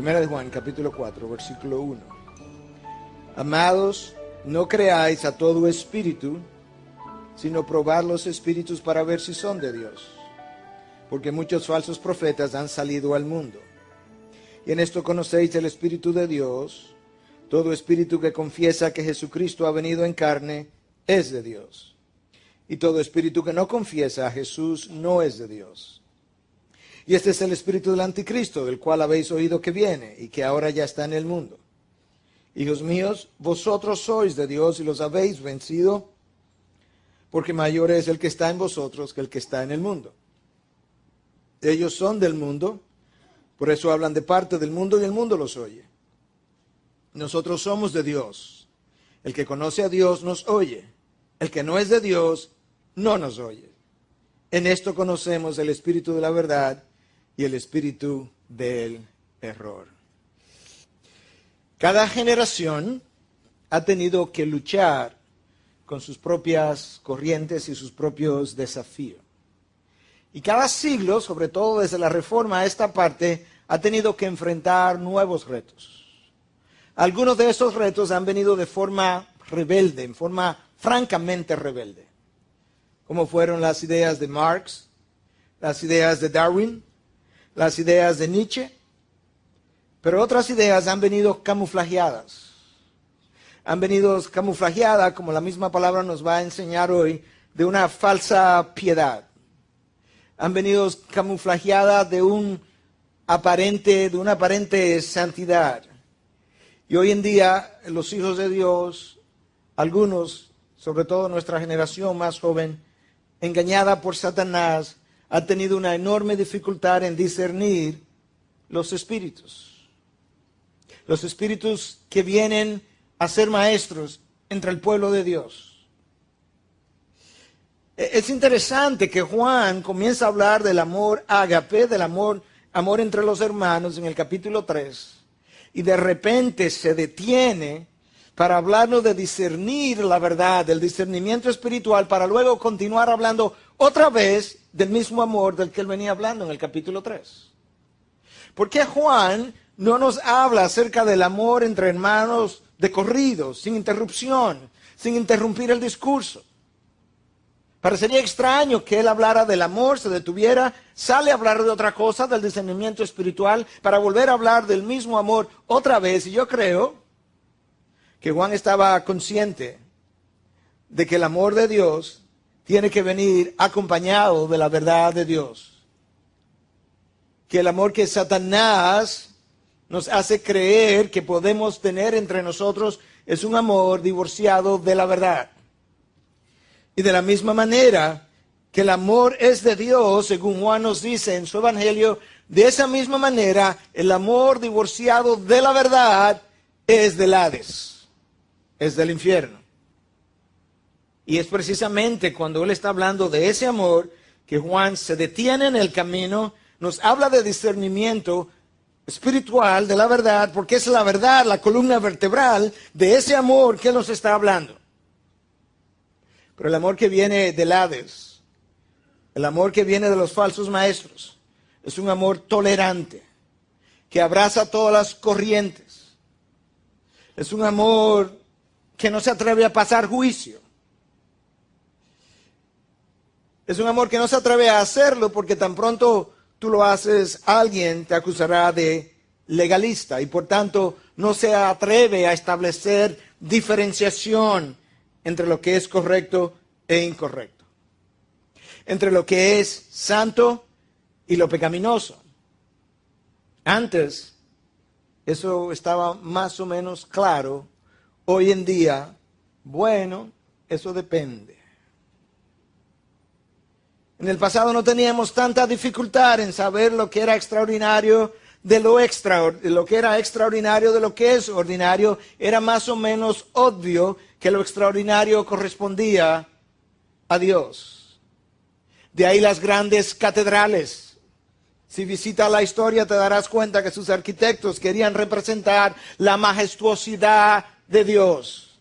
Primera de Juan, capítulo 4, versículo 1. Amados, no creáis a todo espíritu, sino probad los espíritus para ver si son de Dios. Porque muchos falsos profetas han salido al mundo. Y en esto conocéis el Espíritu de Dios. Todo espíritu que confiesa que Jesucristo ha venido en carne es de Dios. Y todo espíritu que no confiesa a Jesús no es de Dios. Y este es el espíritu del anticristo, del cual habéis oído que viene y que ahora ya está en el mundo. Hijos míos, vosotros sois de Dios y los habéis vencido, porque mayor es el que está en vosotros que el que está en el mundo. Ellos son del mundo, por eso hablan de parte del mundo y el mundo los oye. Nosotros somos de Dios. El que conoce a Dios nos oye. El que no es de Dios no nos oye. En esto conocemos el espíritu de la verdad y el espíritu del error. Cada generación ha tenido que luchar con sus propias corrientes y sus propios desafíos. Y cada siglo, sobre todo desde la Reforma a esta parte, ha tenido que enfrentar nuevos retos. Algunos de esos retos han venido de forma rebelde, en forma francamente rebelde, como fueron las ideas de Marx, las ideas de Darwin, las ideas de Nietzsche, pero otras ideas han venido camuflajeadas. Han venido camuflajeadas, como la misma palabra nos va a enseñar hoy, de una falsa piedad. Han venido camuflajeadas de una aparente santidad. Y hoy en día los hijos de Dios, algunos, sobre todo nuestra generación más joven, engañada por Satanás, ha tenido una enorme dificultad en discernir los espíritus. Los espíritus que vienen a ser maestros entre el pueblo de Dios. Es interesante que Juan comienza a hablar del amor ágape, del amor entre los hermanos en el capítulo 3. Y de repente se detiene para hablarnos de discernir la verdad, del discernimiento espiritual, para luego continuar hablando otra vez del mismo amor del que él venía hablando en el capítulo 3. ¿Por qué Juan no nos habla acerca del amor entre hermanos de corrido, sin interrupción, sin interrumpir el discurso? Parecería extraño que él hablara del amor, se detuviera, sale a hablar de otra cosa, del discernimiento espiritual, para volver a hablar del mismo amor otra vez. Y yo creo que Juan estaba consciente de que el amor de Dios tiene que venir acompañado de la verdad de Dios. Que el amor que Satanás nos hace creer que podemos tener entre nosotros es un amor divorciado de la verdad. Y de la misma manera que el amor es de Dios, según Juan nos dice en su evangelio, de esa misma manera el amor divorciado de la verdad es del Hades, es del infierno. Y es precisamente cuando él está hablando de ese amor que Juan se detiene en el camino, nos habla de discernimiento espiritual de la verdad, porque es la verdad, la columna vertebral de ese amor que él nos está hablando. Pero el amor que viene del Hades, el amor que viene de los falsos maestros, es un amor tolerante, que abraza todas las corrientes. Es un amor que no se atreve a pasar juicio. Es un amor que no se atreve a hacerlo porque tan pronto tú lo haces, alguien te acusará de legalista y por tanto no se atreve a establecer diferenciación entre lo que es correcto e incorrecto, entre lo que es santo y lo pecaminoso. Antes eso estaba más o menos claro. Hoy en día, bueno, eso depende. En el pasado no teníamos tanta dificultad en saber lo que era extraordinario de lo que era extraordinario de lo que es ordinario. Era más o menos obvio que lo extraordinario correspondía a Dios. De ahí las grandes catedrales. Si visitas la historia te darás cuenta que sus arquitectos querían representar la majestuosidad de Dios.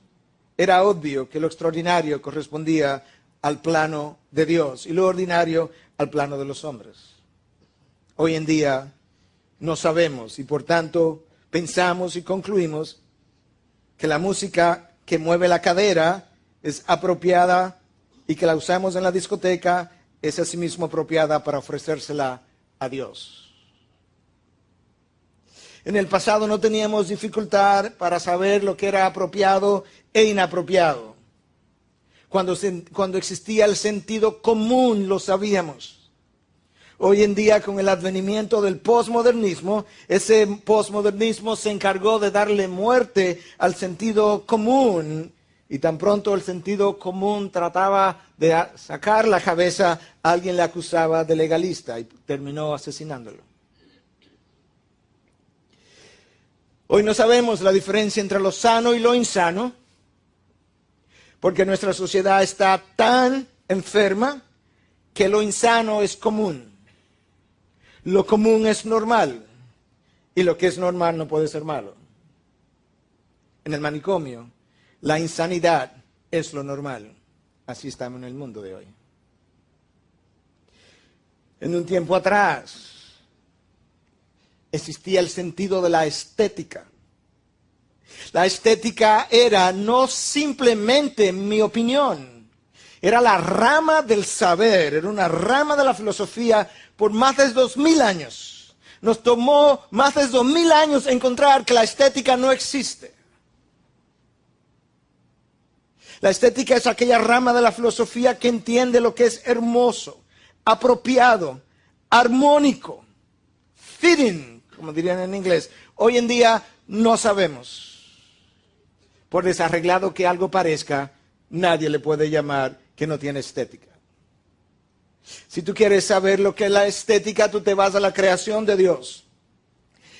Era obvio que lo extraordinario correspondía al plano de Dios y lo ordinario al plano de los hombres. Hoy en día no sabemos y por tanto pensamos y concluimos que la música que mueve la cadera es apropiada y que la usamos en la discoteca es asimismo apropiada para ofrecérsela a Dios. En el pasado no teníamos dificultad para saber lo que era apropiado e inapropiado. Cuando existía el sentido común lo sabíamos. Hoy en día, con el advenimiento del posmodernismo, ese posmodernismo se encargó de darle muerte al sentido común. Y tan pronto el sentido común trataba de sacar la cabeza, alguien le acusaba de legalista y terminó asesinándolo. Hoy no sabemos la diferencia entre lo sano y lo insano, porque nuestra sociedad está tan enferma que lo insano es común. Lo común es normal y lo que es normal no puede ser malo. En el manicomio, la insanidad es lo normal. Así estamos en el mundo de hoy. En un tiempo atrás existía el sentido de la estética. La estética era no simplemente mi opinión, era la rama del saber, era una rama de la filosofía por más de 2000 años. Nos tomó más de 2000 años encontrar que la estética no existe. La estética es aquella rama de la filosofía que entiende lo que es hermoso, apropiado, armónico, fitting, como dirían en inglés. Hoy en día no sabemos. Por desarreglado que algo parezca, nadie le puede llamar que no tiene estética. Si tú quieres saber lo que es la estética, tú te vas a la creación de Dios.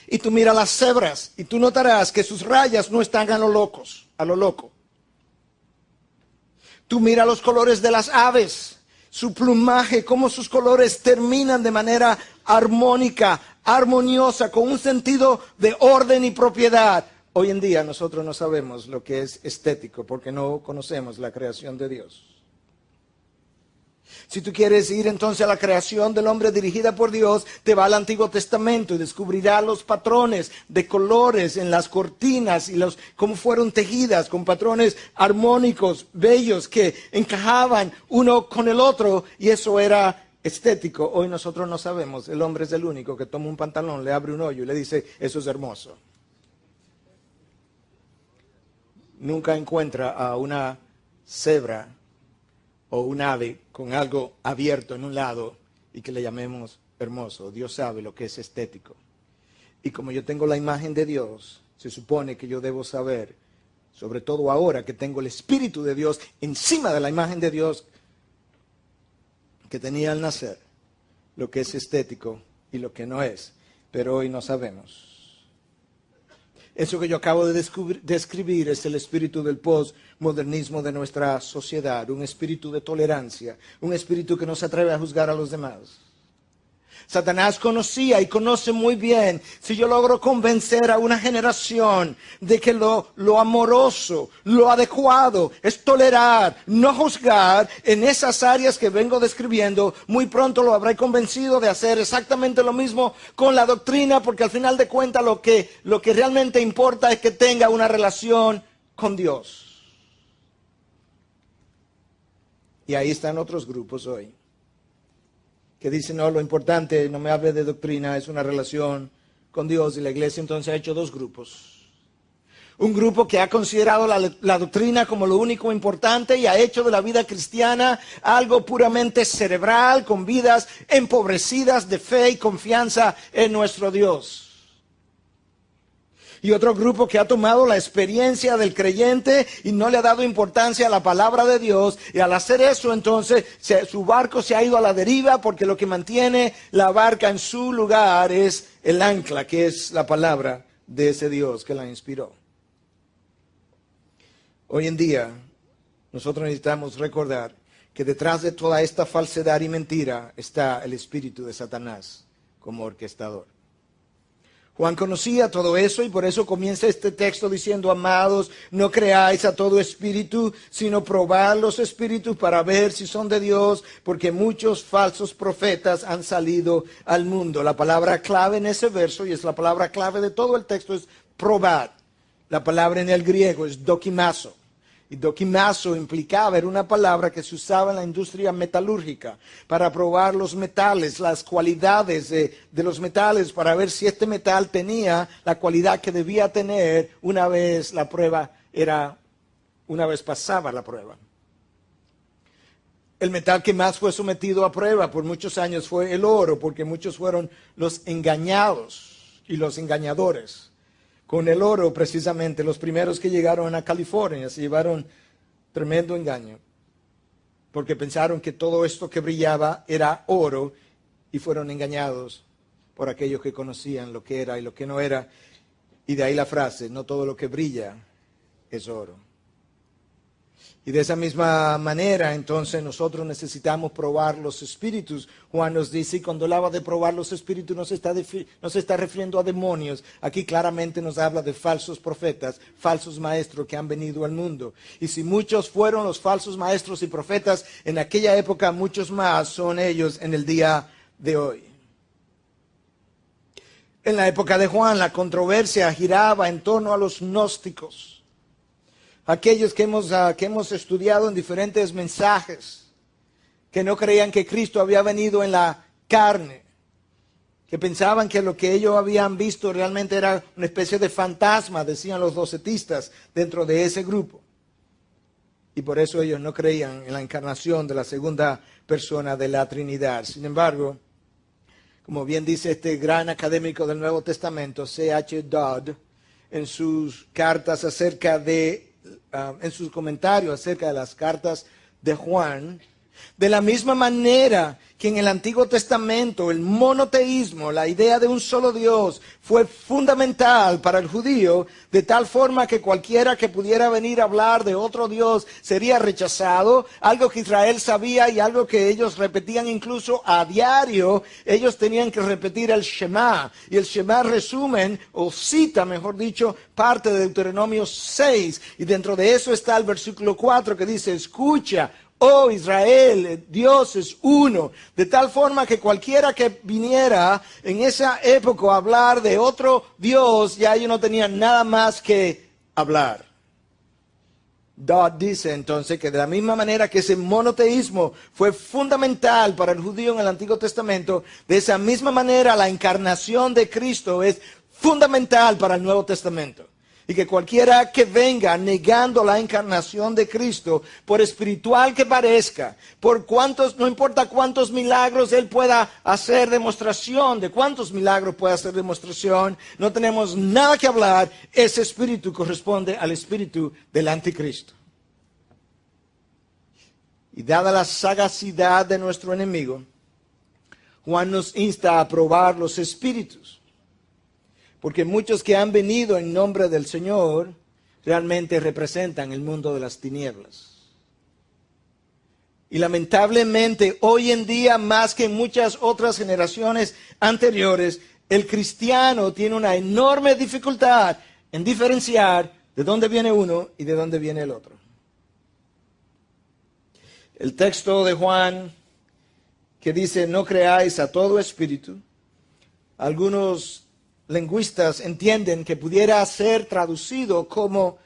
Y tú miras las cebras y tú notarás que sus rayas no están a lo loco. Tú miras los colores de las aves, su plumaje, cómo sus colores terminan de manera armónica, armoniosa, con un sentido de orden y propiedad. Hoy en día nosotros no sabemos lo que es estético porque no conocemos la creación de Dios. Si tú quieres ir entonces a la creación del hombre dirigida por Dios, te va al Antiguo Testamento y descubrirás los patrones de colores en las cortinas y cómo fueron tejidas con patrones armónicos, bellos, que encajaban uno con el otro y eso era estético. Hoy nosotros no sabemos, el hombre es el único que toma un pantalón, le abre un hoyo y le dice, eso es hermoso. Nunca encuentra a una cebra o un ave con algo abierto en un lado y que le llamemos hermoso. Dios sabe lo que es estético. Y como yo tengo la imagen de Dios, se supone que yo debo saber, sobre todo ahora que tengo el Espíritu de Dios encima de la imagen de Dios que tenía al nacer, lo que es estético y lo que no es. Pero hoy no sabemos. Eso que yo acabo de describir es el espíritu del postmodernismo de nuestra sociedad, un espíritu de tolerancia, un espíritu que no se atreve a juzgar a los demás. Satanás conocía y conoce muy bien, si yo logro convencer a una generación de que lo amoroso, lo adecuado es tolerar, no juzgar en esas áreas que vengo describiendo, muy pronto lo habré convencido de hacer exactamente lo mismo con la doctrina, porque al final de cuentas lo que realmente importa es que tenga una relación con Dios. Y ahí están otros grupos hoy que dicen, no, lo importante, no me hable de doctrina, es una relación con Dios. Y la iglesia entonces ha hecho dos grupos. Un grupo que ha considerado la doctrina como lo único importante y ha hecho de la vida cristiana algo puramente cerebral, con vidas empobrecidas de fe y confianza en nuestro Dios. Y otro grupo que ha tomado la experiencia del creyente y no le ha dado importancia a la palabra de Dios. Y al hacer eso, entonces, su barco se ha ido a la deriva porque lo que mantiene la barca en su lugar es el ancla, que es la palabra de ese Dios que la inspiró. Hoy en día, nosotros necesitamos recordar que detrás de toda esta falsedad y mentira está el espíritu de Satanás como orquestador. Juan conocía todo eso y por eso comienza este texto diciendo: amados, no creáis a todo espíritu, sino probad los espíritus para ver si son de Dios, porque muchos falsos profetas han salido al mundo. La palabra clave en ese verso, y es la palabra clave de todo el texto, es probad. La palabra en el griego es dokimazo. Y dokimazo implicaba, era una palabra que se usaba en la industria metalúrgica para probar los metales, las cualidades de los metales, para ver si este metal tenía la cualidad que debía tener una vez pasaba la prueba. El metal que más fue sometido a prueba por muchos años fue el oro, porque muchos fueron los engañados y los engañadores. Con el oro, precisamente, los primeros que llegaron a California se llevaron tremendo engaño, porque pensaron que todo esto que brillaba era oro y fueron engañados por aquellos que conocían lo que era y lo que no era. Y de ahí la frase: no todo lo que brilla es oro. Y de esa misma manera, entonces, nosotros necesitamos probar los espíritus. Juan nos dice, y cuando hablaba de probar los espíritus, no se está refiriendo a demonios. Aquí claramente nos habla de falsos profetas, falsos maestros que han venido al mundo. Y si muchos fueron los falsos maestros y profetas en aquella época, muchos más son ellos en el día de hoy. En la época de Juan, la controversia giraba en torno a los gnósticos. Aquellos que hemos estudiado en diferentes mensajes, que no creían que Cristo había venido en la carne, que pensaban que lo que ellos habían visto realmente era una especie de fantasma, decían los docetistas dentro de ese grupo. Y por eso ellos no creían en la encarnación de la segunda persona de la Trinidad. Sin embargo, como bien dice este gran académico del Nuevo Testamento, C.H. Dodd, en sus cartas en sus comentarios acerca de las cartas de Juan, de la misma manera que en el Antiguo Testamento el monoteísmo, la idea de un solo Dios, fue fundamental para el judío, de tal forma que cualquiera que pudiera venir a hablar de otro Dios sería rechazado, algo que Israel sabía y algo que ellos repetían incluso a diario. Ellos tenían que repetir el Shema, y el Shema resumen, o cita, mejor dicho, parte de Deuteronomio 6, y dentro de eso está el versículo 4 que dice: escucha, oh Israel, Dios es uno. De tal forma que cualquiera que viniera en esa época a hablar de otro Dios, ya ellos no tenían nada más que hablar. Dodd dice entonces que de la misma manera que ese monoteísmo fue fundamental para el judío en el Antiguo Testamento, de esa misma manera la encarnación de Cristo es fundamental para el Nuevo Testamento. Y que cualquiera que venga negando la encarnación de Cristo, por espiritual que parezca, no importa cuántos milagros él pueda hacer demostración, de cuántos milagros pueda hacer demostración, no tenemos nada que hablar. Ese espíritu corresponde al espíritu del anticristo. Y dada la sagacidad de nuestro enemigo, Juan nos insta a probar los espíritus. Porque muchos que han venido en nombre del Señor realmente representan el mundo de las tinieblas. Y lamentablemente hoy en día, más que en muchas otras generaciones anteriores, el cristiano tiene una enorme dificultad en diferenciar de dónde viene uno y de dónde viene el otro. El texto de Juan que dice: no creáis a todo espíritu, algunos lingüistas entienden que pudiera ser traducido como: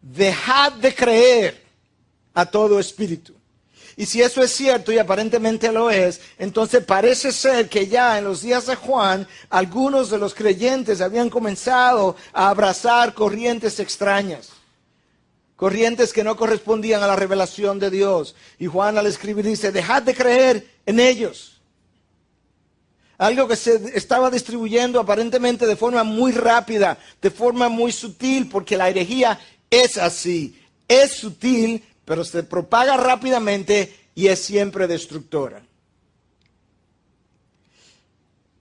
dejad de creer a todo espíritu. Y si eso es cierto, y aparentemente lo es, entonces parece ser que ya en los días de Juan, algunos de los creyentes habían comenzado a abrazar corrientes extrañas, corrientes que no correspondían a la revelación de Dios. Y Juan, al escribir, dice: dejad de creer en ellos. Algo que se estaba distribuyendo aparentemente de forma muy rápida, de forma muy sutil, porque la herejía es así. Es sutil, pero se propaga rápidamente y es siempre destructora.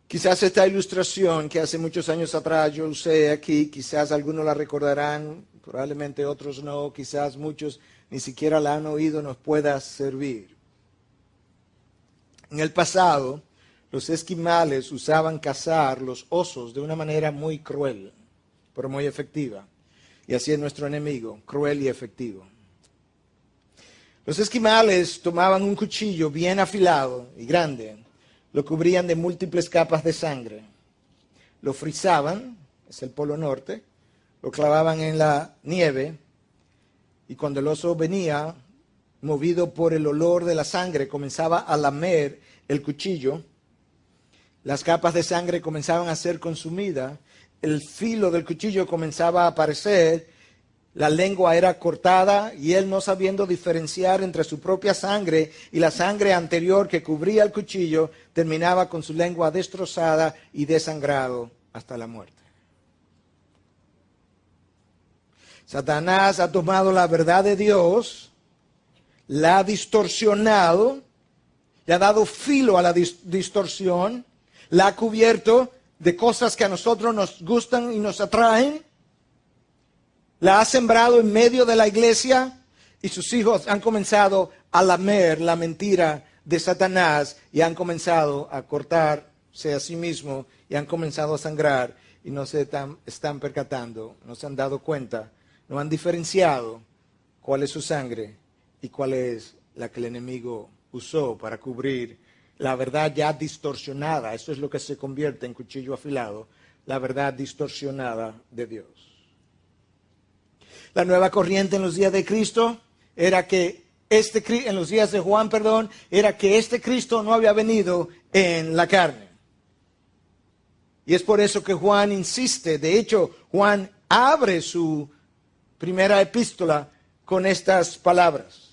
Quizás esta ilustración que hace muchos años atrás yo usé aquí, quizás algunos la recordarán, probablemente otros no, quizás muchos ni siquiera la han oído, nos pueda servir. En el pasado, los esquimales usaban cazar los osos de una manera muy cruel, pero muy efectiva. Y así es nuestro enemigo, cruel y efectivo. Los esquimales tomaban un cuchillo bien afilado y grande, lo cubrían de múltiples capas de sangre, lo frisaban, es el Polo Norte, lo clavaban en la nieve y cuando el oso venía, movido por el olor de la sangre, comenzaba a lamer el cuchillo. Las capas de sangre comenzaban a ser consumidas, el filo del cuchillo comenzaba a aparecer, la lengua era cortada y él, no sabiendo diferenciar entre su propia sangre y la sangre anterior que cubría el cuchillo, terminaba con su lengua destrozada y desangrado hasta la muerte. Satanás ha tomado la verdad de Dios, la ha distorsionado, le ha dado filo a la distorsión, la ha cubierto de cosas que a nosotros nos gustan y nos atraen, la ha sembrado en medio de la iglesia y sus hijos han comenzado a lamer la mentira de Satanás y han comenzado a cortarse a sí mismos y han comenzado a sangrar y no se están percatando, no se han dado cuenta, no han diferenciado cuál es su sangre y cuál es la que el enemigo usó para cubrir la verdad ya distorsionada. Eso es lo que se convierte en cuchillo afilado, la verdad distorsionada de Dios. La nueva corriente en los días de Cristo era que en los días de Juan, era que este Cristo no había venido en la carne. Y es por eso que Juan insiste. De hecho, Juan abre su primera epístola con estas palabras.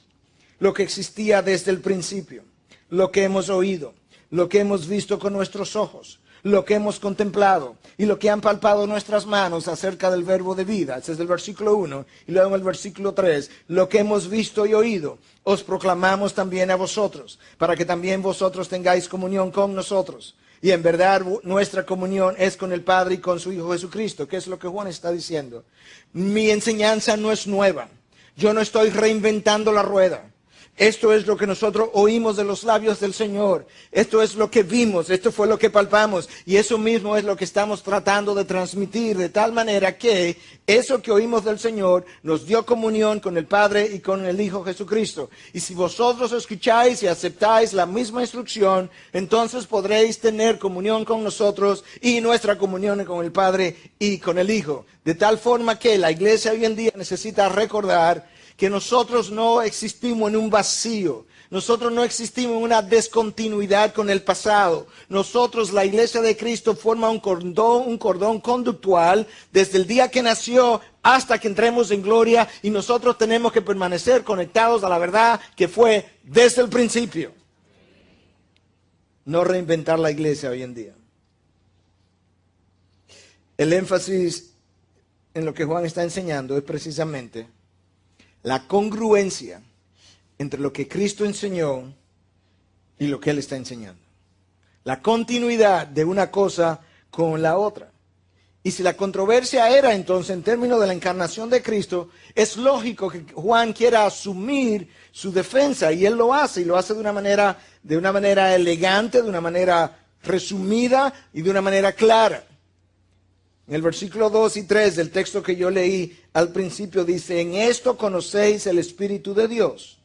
Lo que existía desde el principio, lo que hemos oído, lo que hemos visto con nuestros ojos, lo que hemos contemplado y lo que han palpado nuestras manos acerca del verbo de vida. Ese es el versículo 1. Y luego en el versículo 3, lo que hemos visto y oído, os proclamamos también a vosotros, para que también vosotros tengáis comunión con nosotros. Y en verdad nuestra comunión es con el Padre y con su Hijo Jesucristo. ¿Qué es lo que Juan está diciendo? Mi enseñanza no es nueva. Yo no estoy reinventando la rueda. Esto es lo que nosotros oímos de los labios del Señor. Esto es lo que vimos, esto fue lo que palpamos. Y eso mismo es lo que estamos tratando de transmitir, de tal manera que eso que oímos del Señor nos dio comunión con el Padre y con el Hijo Jesucristo. Y si vosotros escucháis y aceptáis la misma instrucción, entonces podréis tener comunión con nosotros y nuestra comunión con el Padre y con el Hijo. De tal forma que la iglesia hoy en día necesita recordar que nosotros no existimos en un vacío, nosotros no existimos en una descontinuidad con el pasado. Nosotros, la iglesia de Cristo, forma un cordón conductual desde el día que nació hasta que entremos en gloria y nosotros tenemos que permanecer conectados a la verdad que fue desde el principio. No reinventar la iglesia hoy en día. El énfasis en lo que Juan está enseñando es precisamente la congruencia entre lo que Cristo enseñó y lo que Él está enseñando. La continuidad de una cosa con la otra. Y si la controversia era entonces en términos de la encarnación de Cristo, es lógico que Juan quiera asumir su defensa y él lo hace, y lo hace de una manera elegante, de una manera resumida y de una manera clara. En el versículo 2 y 3 del texto que yo leí al principio dice: en esto conocéis el Espíritu de Dios.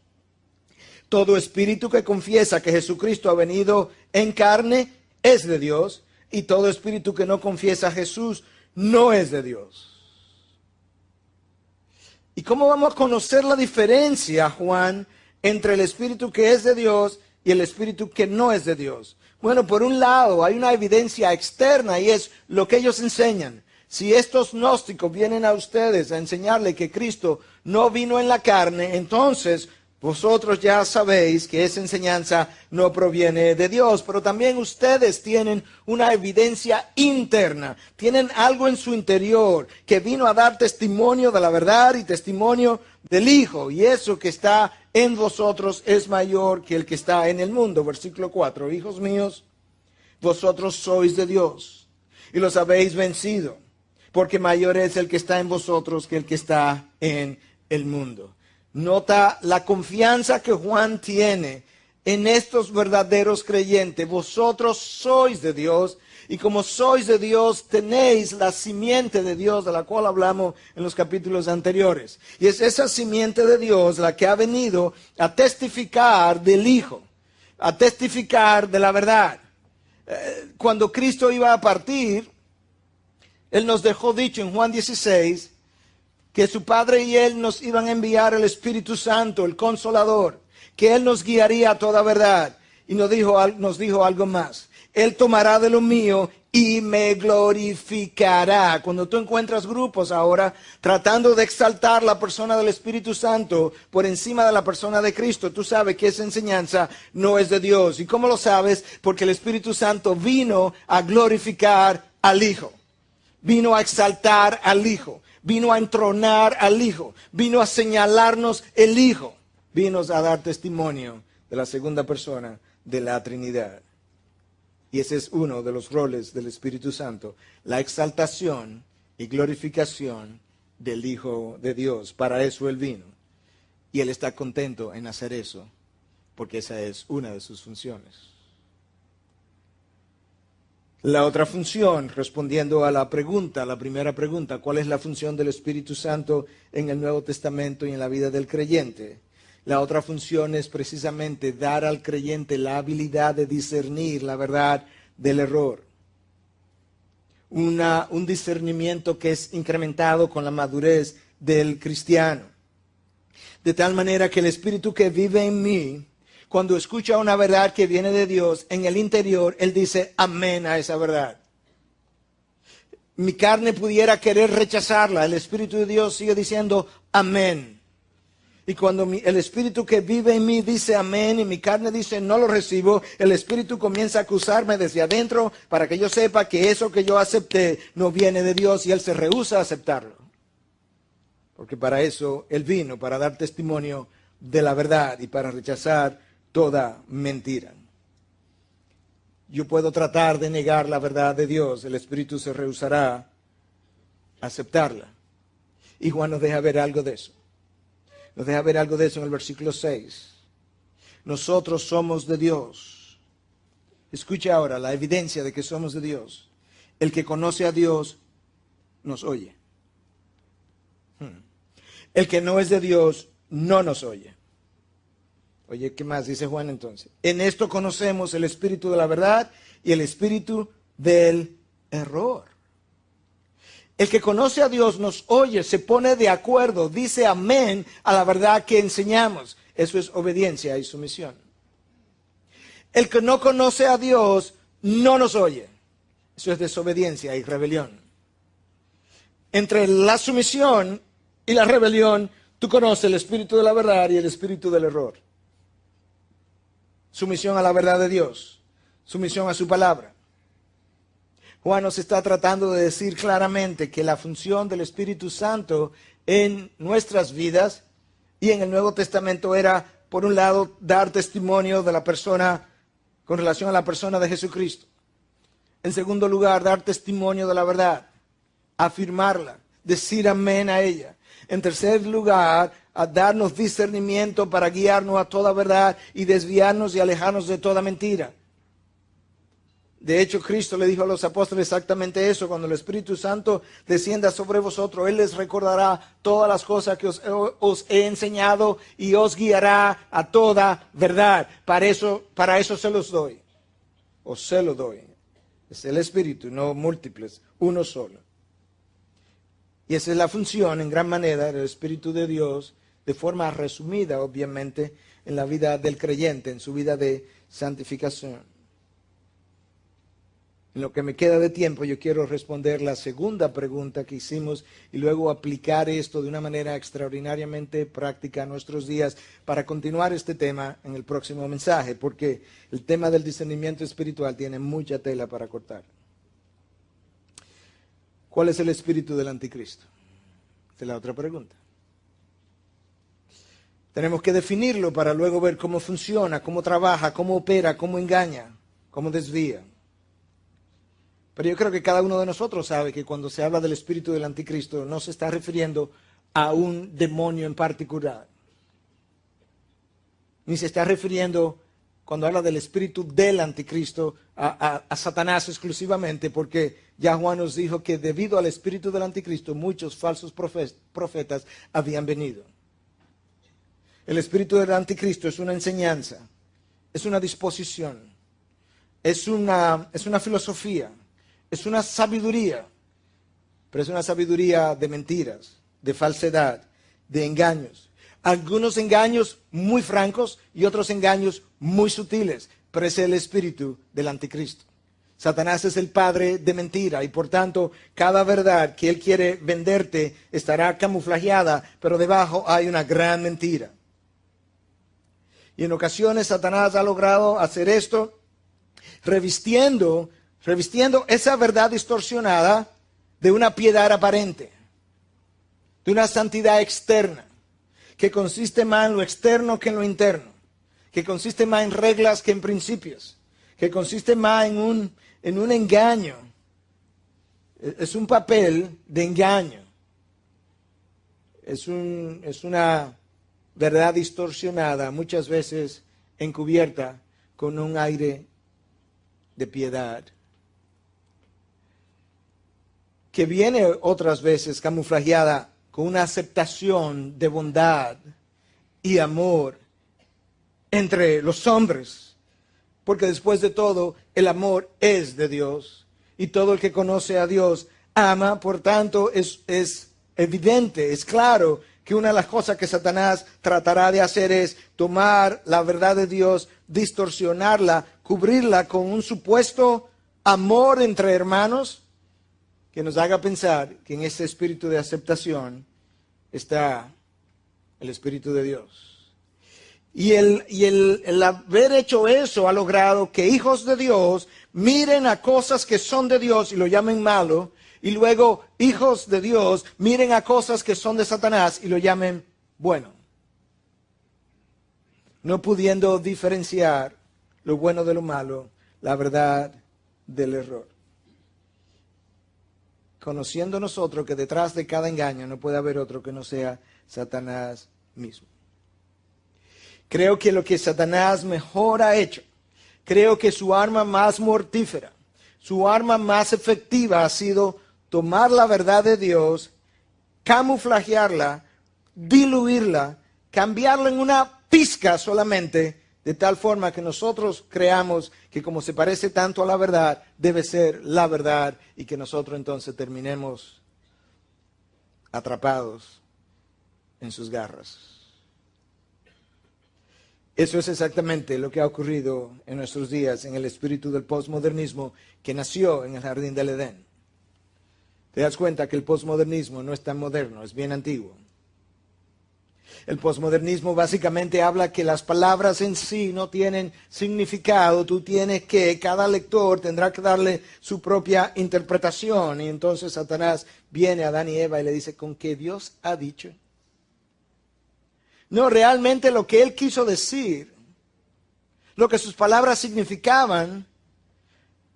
Todo espíritu que confiesa que Jesucristo ha venido en carne es de Dios, y todo espíritu que no confiesa a Jesús no es de Dios. ¿Y cómo vamos a conocer la diferencia, Juan, entre el espíritu que es de Dios y el espíritu que no es de Dios? Bueno, por un lado hay una evidencia externa y es lo que ellos enseñan. Si estos gnósticos vienen a ustedes a enseñarle que Cristo no vino en la carne, entonces vosotros ya sabéis que esa enseñanza no proviene de Dios. Pero también ustedes tienen una evidencia interna, tienen algo en su interior que vino a dar testimonio de la verdad y testimonio del Hijo. Y eso que está en vosotros es mayor que el que está en el mundo. Versículo 4. Hijos míos, vosotros sois de Dios y los habéis vencido, porque mayor es el que está en vosotros que el que está en el mundo. Nota la confianza que Juan tiene en estos verdaderos creyentes. Vosotros sois de Dios, y como sois de Dios, tenéis la simiente de Dios, de la cual hablamos en los capítulos anteriores. Y es esa simiente de Dios la que ha venido a testificar del Hijo, a testificar de la verdad. Cuando Cristo iba a partir, Él nos dejó dicho en Juan 16, que su Padre y Él nos iban a enviar el Espíritu Santo, el Consolador, que Él nos guiaría a toda verdad. Y nos dijo algo más. Él tomará de lo mío y me glorificará. Cuando tú encuentras grupos ahora tratando de exaltar la persona del Espíritu Santo por encima de la persona de Cristo, tú sabes que esa enseñanza no es de Dios. ¿Y cómo lo sabes? Porque el Espíritu Santo vino a glorificar al Hijo. Vino a exaltar al Hijo. Vino a entronar al Hijo. Vino a señalarnos el Hijo. Vino a dar testimonio de la segunda persona de la Trinidad. Y ese es uno de los roles del Espíritu Santo, la exaltación y glorificación del Hijo de Dios. Para eso Él vino. Y Él está contento en hacer eso, porque esa es una de sus funciones. La otra función, respondiendo a la primera pregunta, ¿cuál es la función del Espíritu Santo en el Nuevo Testamento y en la vida del creyente? La otra función es precisamente dar al creyente la habilidad de discernir la verdad del error. Un discernimiento que es incrementado con la madurez del cristiano. De tal manera que el Espíritu que vive en mí, cuando escucha una verdad que viene de Dios, en el interior, Él dice amén a esa verdad. Mi carne pudiera querer rechazarla, el Espíritu de Dios sigue diciendo amén. Y cuando el Espíritu que vive en mí dice amén y mi carne dice no lo recibo, el Espíritu comienza a acusarme desde adentro para que yo sepa que eso que yo acepté no viene de Dios y Él se rehúsa a aceptarlo. Porque para eso Él vino, para dar testimonio de la verdad y para rechazar toda mentira. Yo puedo tratar de negar la verdad de Dios, el Espíritu se rehusará a aceptarla. Y Juan nos deja ver algo de eso. Nos deja ver algo de eso en el versículo 6. Nosotros somos de Dios. Escucha ahora la evidencia de que somos de Dios. El que conoce a Dios nos oye. El que no es de Dios no nos oye. Oye, ¿qué más dice Juan entonces? En esto conocemos el espíritu de la verdad y el espíritu del error. El que conoce a Dios nos oye, se pone de acuerdo, dice amén a la verdad que enseñamos. Eso es obediencia y sumisión. El que no conoce a Dios no nos oye. Eso es desobediencia y rebelión. Entre la sumisión y la rebelión, tú conoces el espíritu de la verdad y el espíritu del error. Sumisión a la verdad de Dios, sumisión a su palabra. Juan nos está tratando de decir claramente que la función del Espíritu Santo en nuestras vidas y en el Nuevo Testamento era, por un lado, dar testimonio de la persona con relación a la persona de Jesucristo. En segundo lugar, dar testimonio de la verdad, afirmarla, decir amén a ella. En tercer lugar, a darnos discernimiento para guiarnos a toda verdad y desviarnos y alejarnos de toda mentira. De hecho, Cristo le dijo a los apóstoles exactamente eso. Cuando el Espíritu Santo descienda sobre vosotros, Él les recordará todas las cosas que os he enseñado y os guiará a toda verdad. Para eso se los doy. O se lo doy. Es el Espíritu, no múltiples, uno solo. Y esa es la función, en gran manera, del Espíritu de Dios, de forma resumida, obviamente, en la vida del creyente, en su vida de santificación. En lo que me queda de tiempo, yo quiero responder la segunda pregunta que hicimos y luego aplicar esto de una manera extraordinariamente práctica a nuestros días para continuar este tema en el próximo mensaje, porque el tema del discernimiento espiritual tiene mucha tela para cortar. ¿Cuál es el espíritu del anticristo? Esta es la otra pregunta. Tenemos que definirlo para luego ver cómo funciona, cómo trabaja, cómo opera, cómo engaña, cómo desvía. Pero yo creo que cada uno de nosotros sabe que cuando se habla del espíritu del anticristo no se está refiriendo a un demonio en particular. Ni se está refiriendo cuando habla del espíritu del anticristo a Satanás exclusivamente, porque ya Juan nos dijo que debido al espíritu del anticristo muchos falsos profetas habían venido. El espíritu del anticristo es una enseñanza, es una disposición, es una filosofía, es una sabiduría, pero es una sabiduría de mentiras, de falsedad, de engaños. Algunos engaños muy francos y otros engaños muy sutiles, pero es el espíritu del anticristo. Satanás es el padre de mentira y por tanto cada verdad que él quiere venderte estará camuflajeada, pero debajo hay una gran mentira. Y en ocasiones Satanás ha logrado hacer esto revistiendo esa verdad distorsionada de una piedad aparente, de una santidad externa, que consiste más en lo externo que en lo interno, que consiste más en reglas que en principios, que consiste más en un engaño. Es un papel de engaño. Es una verdad distorsionada, muchas veces encubierta con un aire de piedad, que viene otras veces camuflajeada con una aceptación de bondad y amor entre los hombres, porque después de todo el amor es de Dios y todo el que conoce a Dios ama. Por tanto es evidente, es claro que una de las cosas que Satanás tratará de hacer es tomar la verdad de Dios, distorsionarla, cubrirla con un supuesto amor entre hermanos que nos haga pensar que en ese espíritu de aceptación está el Espíritu de Dios. Y el haber hecho eso ha logrado que hijos de Dios miren a cosas que son de Dios y lo llamen malo, y luego hijos de Dios miren a cosas que son de Satanás y lo llamen bueno, no pudiendo diferenciar lo bueno de lo malo, la verdad del error. Conociendo nosotros que detrás de cada engaño no puede haber otro que no sea Satanás mismo. Creo que lo que Satanás mejor ha hecho, creo que su arma más mortífera, su arma más efectiva ha sido tomar la verdad de Dios, camuflajearla, diluirla, cambiarla en una pizca solamente, de tal forma que nosotros creamos que como se parece tanto a la verdad, debe ser la verdad y que nosotros entonces terminemos atrapados en sus garras. Eso es exactamente lo que ha ocurrido en nuestros días en el espíritu del posmodernismo que nació en el jardín del Edén. Te das cuenta que el posmodernismo no es tan moderno, es bien antiguo. El posmodernismo básicamente habla que las palabras en sí no tienen significado, cada lector tendrá que darle su propia interpretación. Y entonces Satanás viene a Adán y Eva y le dice, ¿con qué Dios ha dicho? No, realmente lo que él quiso decir, lo que sus palabras significaban,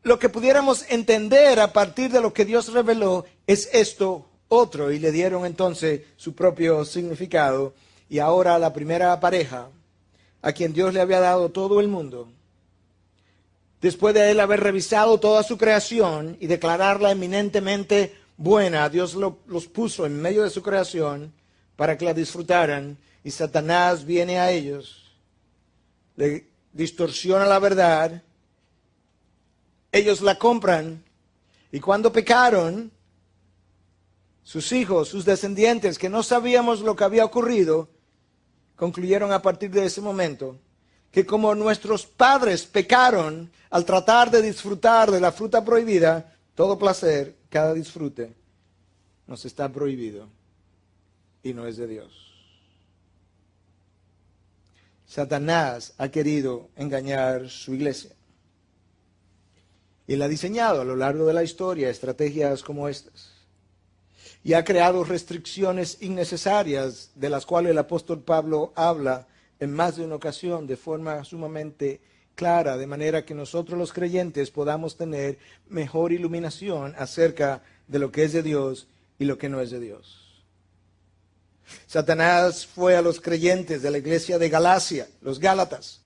lo que pudiéramos entender a partir de lo que Dios reveló, es esto otro. Y le dieron entonces su propio significado. Y ahora la primera pareja, a quien Dios le había dado todo el mundo, después de él haber revisado toda su creación y declararla eminentemente buena, Dios los puso en medio de su creación para que la disfrutaran. Y Satanás viene a ellos, le distorsiona la verdad, ellos la compran, y cuando pecaron, sus hijos, sus descendientes, que no sabíamos lo que había ocurrido, concluyeron a partir de ese momento que como nuestros padres pecaron al tratar de disfrutar de la fruta prohibida, todo placer, cada disfrute, nos está prohibido y no es de Dios. Satanás ha querido engañar su iglesia. Y él ha diseñado a lo largo de la historia estrategias como estas. Y ha creado restricciones innecesarias de las cuales el apóstol Pablo habla en más de una ocasión de forma sumamente clara, de manera que nosotros los creyentes podamos tener mejor iluminación acerca de lo que es de Dios y lo que no es de Dios. Satanás fue a los creyentes de la iglesia de Galacia, los Gálatas,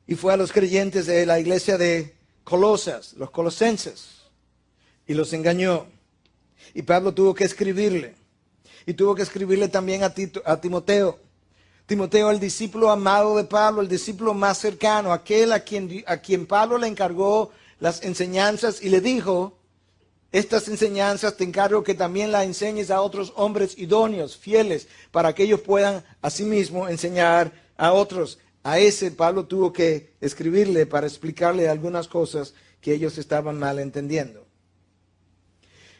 y fue a los creyentes de la iglesia de Colosas, los colosenses, y los engañó. Y Pablo tuvo que escribirle. Y tuvo que escribirle también a Timoteo. Timoteo, el discípulo amado de Pablo, el discípulo más cercano, aquel a quien Pablo le encargó las enseñanzas y le dijo: estas enseñanzas te encargo que también las enseñes a otros hombres idóneos, fieles, para que ellos puedan asimismo enseñar a otros. A ese Pablo tuvo que escribirle para explicarle algunas cosas que ellos estaban mal entendiendo.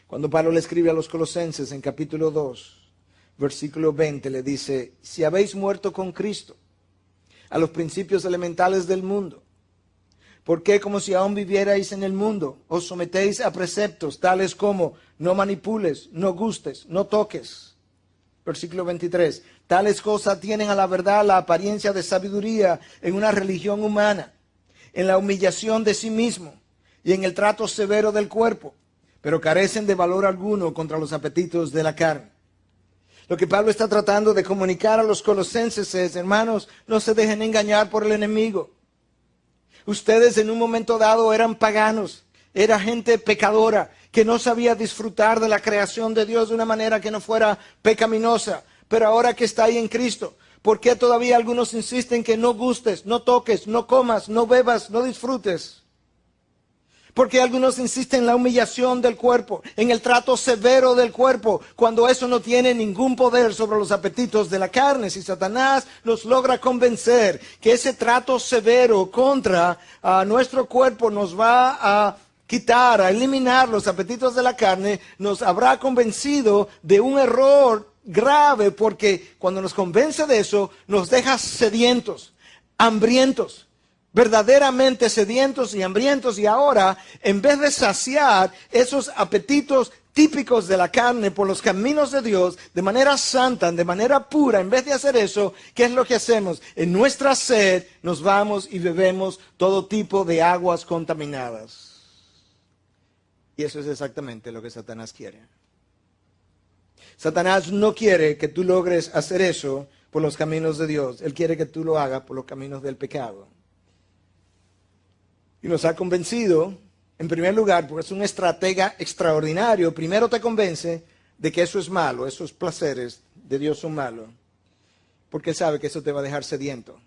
Cuando Pablo le escribe a los colosenses en capítulo 2, versículo 20, le dice: si habéis muerto con Cristo a los principios elementales del mundo, ¿por qué, como si aún vivierais en el mundo, os sometéis a preceptos tales como no manipules, no gustes, no toques? Versículo 23. Tales cosas tienen a la verdad la apariencia de sabiduría en una religión humana, en la humillación de sí mismo y en el trato severo del cuerpo, pero carecen de valor alguno contra los apetitos de la carne. Lo que Pablo está tratando de comunicar a los colosenses es: hermanos, no se dejen engañar por el enemigo. Ustedes en un momento dado eran paganos, era gente pecadora que no sabía disfrutar de la creación de Dios de una manera que no fuera pecaminosa. Pero ahora que está ahí en Cristo, ¿por qué todavía algunos insisten que no gustes, no toques, no comas, no bebas, no disfrutes? ¿Por qué algunos insisten en la humillación del cuerpo, en el trato severo del cuerpo, cuando eso no tiene ningún poder sobre los apetitos de la carne? Si Satanás nos logra convencer que ese trato severo contra nuestro cuerpo nos va a quitar, a eliminar los apetitos de la carne, nos habrá convencido de un error grave, porque cuando nos convence de eso, nos deja sedientos, hambrientos, verdaderamente sedientos y hambrientos. Y ahora, en vez de saciar esos apetitos típicos de la carne por los caminos de Dios, de manera santa, de manera pura, en vez de hacer eso, ¿qué es lo que hacemos? En nuestra sed nos vamos y bebemos todo tipo de aguas contaminadas. Y eso es exactamente lo que Satanás quiere. Satanás no quiere que tú logres hacer eso por los caminos de Dios. Él quiere que tú lo hagas por los caminos del pecado. Y nos ha convencido, en primer lugar, porque es un estratega extraordinario. Primero te convence de que eso es malo, esos placeres de Dios son malos. Porque Él sabe que eso te va a dejar sediento.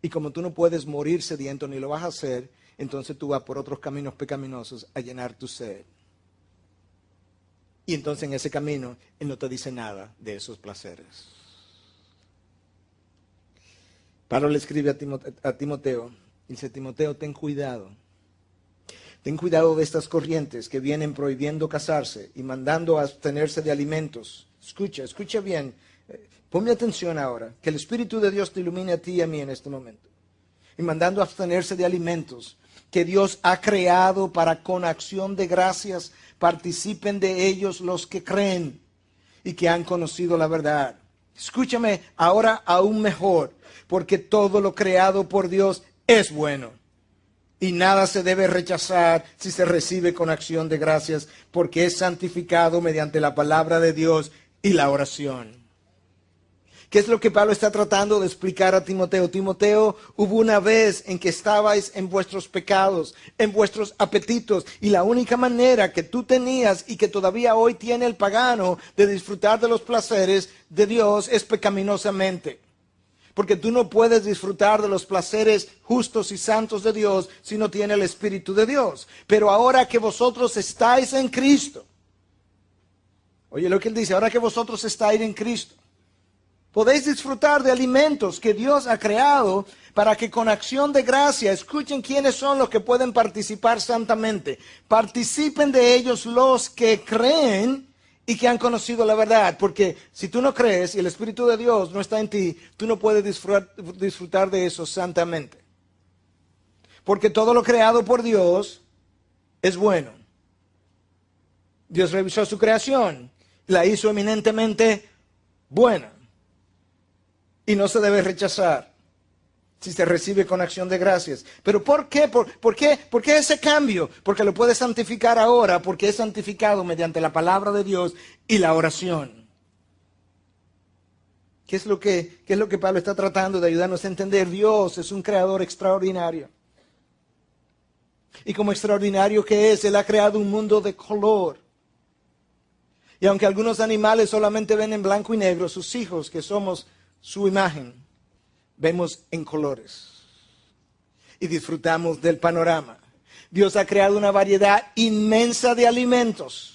Y como tú no puedes morir sediento ni lo vas a hacer, entonces tú vas por otros caminos pecaminosos a llenar tu sed. Y entonces en ese camino Él no te dice nada de esos placeres. Pablo le escribe a Timoteo, dice: Timoteo, ten cuidado. Ten cuidado de estas corrientes que vienen prohibiendo casarse y mandando a abstenerse de alimentos. Escucha bien. Ponme atención ahora. Que el Espíritu de Dios te ilumine a ti y a mí en este momento. Y mandando a abstenerse de alimentos que Dios ha creado para, con acción de gracias, participen de ellos los que creen y que han conocido la verdad. Escúchame ahora aún mejor, porque todo lo creado por Dios es bueno. Y nada se debe rechazar si se recibe con acción de gracias, porque es santificado mediante la palabra de Dios y la oración. ¿Qué es lo que Pablo está tratando de explicar a Timoteo? Timoteo, hubo una vez en que estabais en vuestros pecados, en vuestros apetitos, y la única manera que tú tenías y que todavía hoy tiene el pagano de disfrutar de los placeres de Dios es pecaminosamente. Porque tú no puedes disfrutar de los placeres justos y santos de Dios si no tienes el Espíritu de Dios. Pero ahora que vosotros estáis en Cristo, oye lo que él dice, ahora que vosotros estáis en Cristo, podéis disfrutar de alimentos que Dios ha creado para que con acción de gracia, escuchen quiénes son los que pueden participar santamente. Participen de ellos los que creen y que han conocido la verdad. Porque si tú no crees y el Espíritu de Dios no está en ti, tú no puedes disfrutar de eso santamente. Porque todo lo creado por Dios es bueno. Dios revisó su creación, la hizo eminentemente buena. Y no se debe rechazar si se recibe con acción de gracias. ¿Pero por qué? ¿Por qué ese cambio? Porque lo puedes santificar ahora, porque es santificado mediante la palabra de Dios y la oración. ¿Qué es lo que Pablo está tratando de ayudarnos a entender? Dios es un creador extraordinario. Y como extraordinario que es, Él ha creado un mundo de color. Y aunque algunos animales solamente ven en blanco y negro, sus hijos, que somos su imagen, vemos en colores. Y disfrutamos del panorama. Dios ha creado una variedad inmensa de alimentos.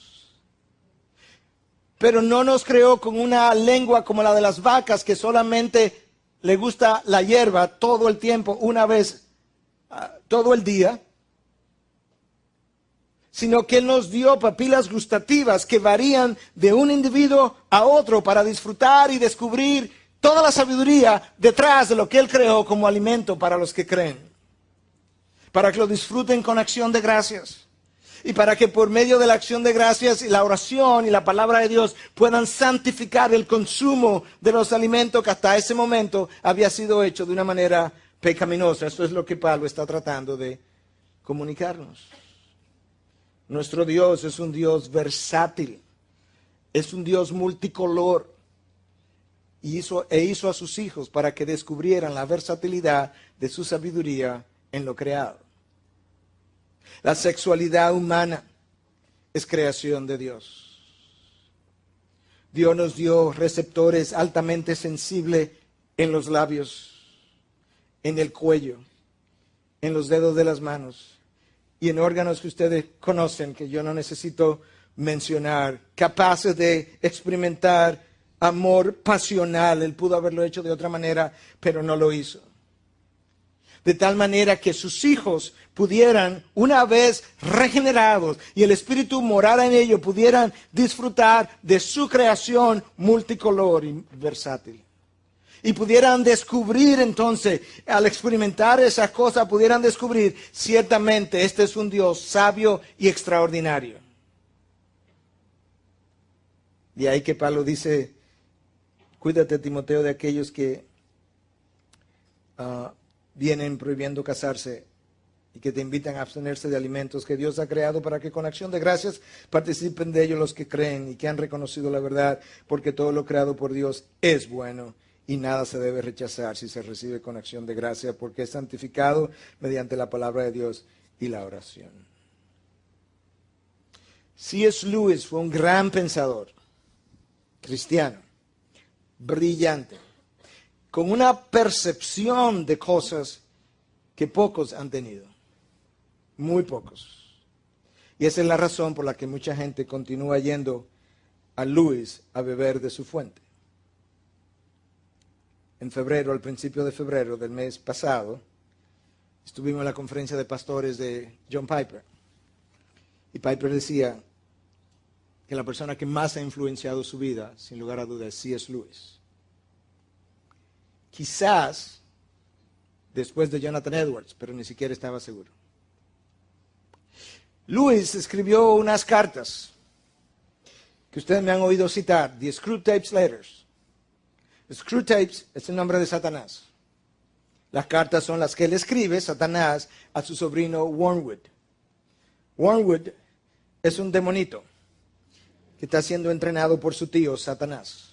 Pero no nos creó con una lengua como la de las vacas, que solamente le gusta la hierba todo el tiempo, una vez, todo el día. Sino que Él nos dio papilas gustativas que varían de un individuo a otro para disfrutar y descubrir toda la sabiduría detrás de lo que Él creó como alimento para los que creen. Para que lo disfruten con acción de gracias. Y para que por medio de la acción de gracias y la oración y la palabra de Dios puedan santificar el consumo de los alimentos que hasta ese momento había sido hecho de una manera pecaminosa. Eso es lo que Pablo está tratando de comunicarnos. Nuestro Dios es un Dios versátil, es un Dios multicolor. Y hizo a sus hijos para que descubrieran la versatilidad de su sabiduría en lo creado. La sexualidad humana es creación de Dios. Dios nos dio receptores altamente sensibles en los labios, en el cuello, en los dedos de las manos y en órganos que ustedes conocen, que yo no necesito mencionar, capaces de experimentar amor pasional. Él pudo haberlo hecho de otra manera, pero no lo hizo. De tal manera que sus hijos pudieran, una vez regenerados y el Espíritu morara en ellos, pudieran disfrutar de su creación multicolor y versátil. Y pudieran descubrir entonces, al experimentar esas cosas, pudieran descubrir, ciertamente este es un Dios sabio y extraordinario. Y ahí que Pablo dice, cuídate, Timoteo, de aquellos que vienen prohibiendo casarse y que te invitan a abstenerse de alimentos que Dios ha creado para que con acción de gracias participen de ellos los que creen y que han reconocido la verdad, porque todo lo creado por Dios es bueno y nada se debe rechazar si se recibe con acción de gracia, porque es santificado mediante la palabra de Dios y la oración. C.S. Lewis fue un gran pensador cristiano, brillante, con una percepción de cosas que pocos han tenido, muy pocos. Y esa es la razón por la que mucha gente continúa yendo a Lewis a beber de su fuente. En febrero, al principio de febrero del mes pasado, estuvimos en la conferencia de pastores de John Piper. Y Piper decía que la persona que más ha influenciado su vida, sin lugar a dudas, es C.S. Lewis. Quizás después de Jonathan Edwards, pero ni siquiera estaba seguro. Lewis escribió unas cartas que ustedes me han oído citar, The Screwtape Letters. Screwtape es el nombre de Satanás. Las cartas son las que él escribe, Satanás, a su sobrino Wormwood. Wormwood es un demonito que está siendo entrenado por su tío Satanás.